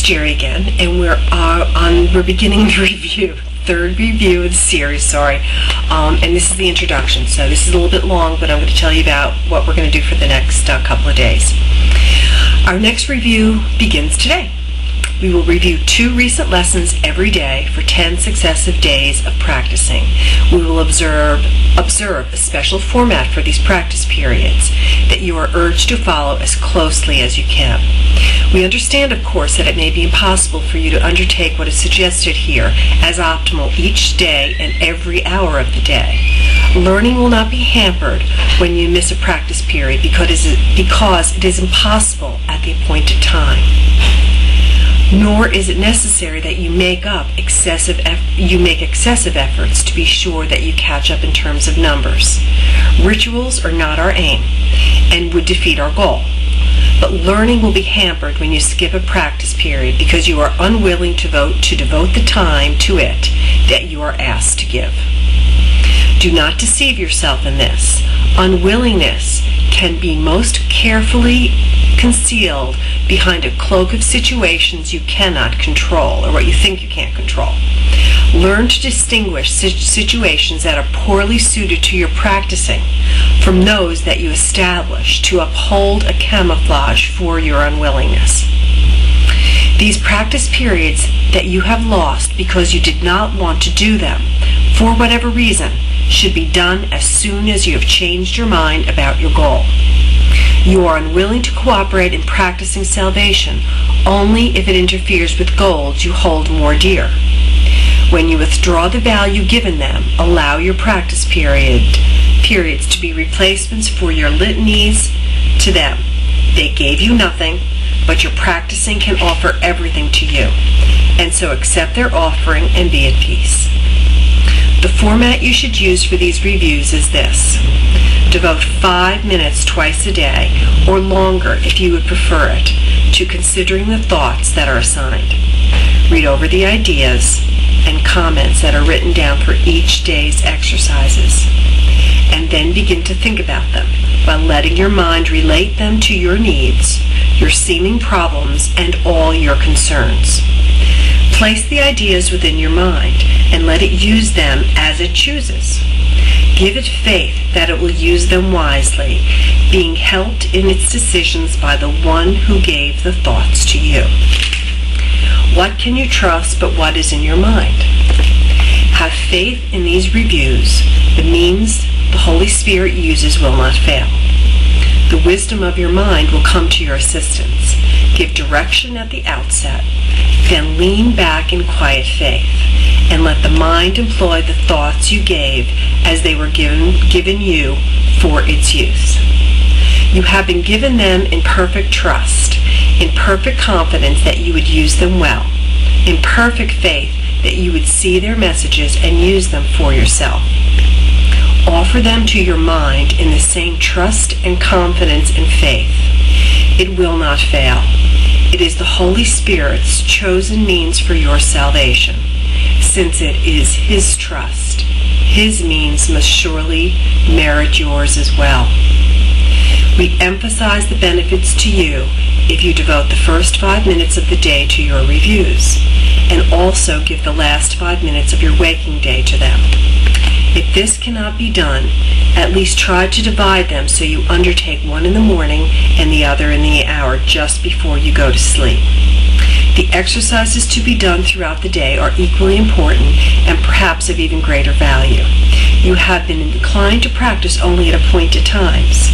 Jerry again, and we're beginning the review, third review of the series, and this is the introduction. So this is a little bit long, but I'm going to tell you about what we're going to do for the next couple of days. Our next review begins today. We will review 2 recent lessons every day for 10 successive days of practicing. We will observe a special format for these practice periods that you are urged to follow as closely as you can. We understand, of course, that it may be impossible for you to undertake what is suggested here as optimal each day and every hour of the day. Learning will not be hampered when you miss a practice period because it is impossible at the appointed time. Nor is it necessary that you make excessive efforts to be sure that you catch up in terms of numbers. Rituals are not our aim and would defeat our goal. But learning will be hampered when you skip a practice period because you are unwilling to devote the time to it that you are asked to give. Do not deceive yourself in this. Unwillingness can be most carefully concealed behind a cloak of situations you cannot control, or what you think you can't control. Learn to distinguish situations that are poorly suited to your practicing from those that you establish to uphold a camouflage for your unwillingness. These practice periods that you have lost because you did not want to do them, for whatever reason, should be done as soon as you have changed your mind about your goal. You are unwilling to cooperate in practicing salvation only if it interferes with goals you hold more dear. When you withdraw the value given them, allow your practice periods to be replacements for your litanies to them. They gave you nothing, but your practicing can offer everything to you, and so accept their offering and be at peace. The format you should use for these reviews is this. Devote 5 minutes twice a day, or longer if you would prefer it, to considering the thoughts that are assigned. Read over the ideas and comments that are written down for each day's exercises, and then begin to think about them by letting your mind relate them to your needs, your seeming problems, and all your concerns. Place the ideas within your mind and let it use them as it chooses. Give it faith that it will use them wisely, being helped in its decisions by the one who gave the thoughts to you. What can you trust but what is in your mind? Have faith in these reviews. The means the Holy Spirit uses will not fail. The wisdom of your mind will come to your assistance. Give direction at the outset, then lean back in quiet faith, and let the mind employ the thoughts you gave as they were given you for its use. You have been given them in perfect trust, in perfect confidence that you would use them well, in perfect faith that you would see their messages and use them for yourself. Offer them to your mind in the same trust and confidence and faith. It will not fail. It is the Holy Spirit's chosen means for your salvation. Since it is His trust, His means must surely merit yours as well. We emphasize the benefits to you if you devote the first 5 minutes of the day to your reviews, and also give the last 5 minutes of your waking day to them. If this cannot be done, at least try to divide them so you undertake one in the morning and the other in the hour just before you go to sleep. The exercises to be done throughout the day are equally important and perhaps of even greater value. You have been inclined to practice only at appointed times,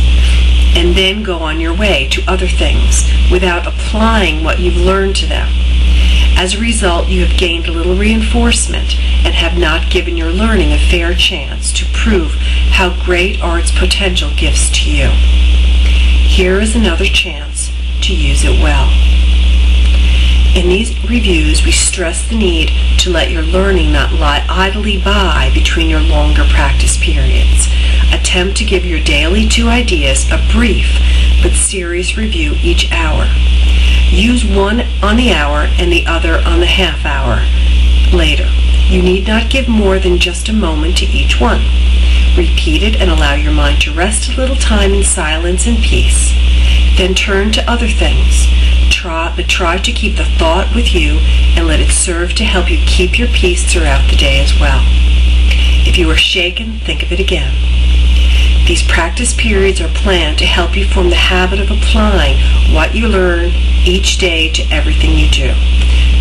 and then go on your way to other things without applying what you've learned to them. As a result, you have gained a little reinforcement and have not given your learning a fair chance to prove how great are its potential gifts to you. Here is another chance to use it well. In these reviews, we stress the need to let your learning not lie idly by between your longer practice periods. Attempt to give your daily 2 ideas a brief but serious review each hour. Use one on the hour and the other on the half hour later. You need not give more than just a moment to each one. Repeat it and allow your mind to rest a little time in silence and peace. Then turn to other things. try to keep the thought with you and let it serve to help you keep your peace throughout the day as well. If you are shaken, think of it again. These practice periods are planned to help you form the habit of applying what you learn each day to everything you do.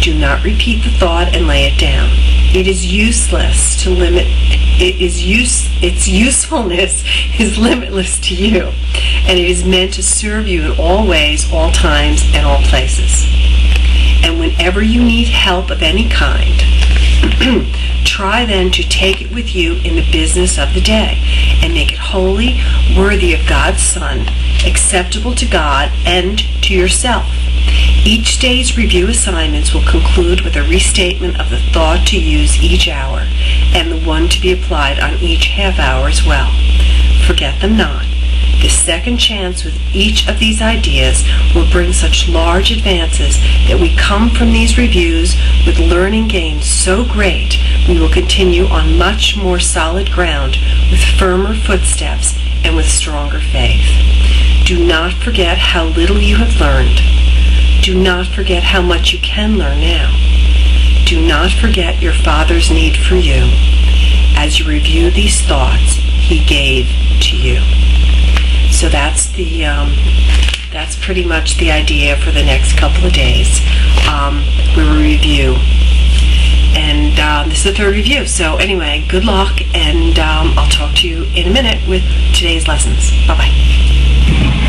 Do not repeat the thought and lay it down. It is useless to limit. Its usefulness is limitless to you, and it is meant to serve you in all ways, all times, and all places. And whenever you need help of any kind, try then to take it with you in the business of the day and make it holy, worthy of God's Son, acceptable to God and to yourself. Each day's review assignments will conclude with a restatement of the thought to use each hour and the one to be applied on each half hour as well. Forget them not. The second chance with each of these ideas will bring such large advances that we come from these reviews with learning gains so great we will continue on much more solid ground with firmer footsteps and with stronger faith. Do not forget how little you have learned. Do not forget how much you can learn now. Do not forget your Father's need for you. As you review these thoughts He gave to you. So that's pretty much the idea for the next couple of days. We will review, and this is the third review. So anyway, good luck, and I'll talk to you in a minute with today's lessons. Bye bye.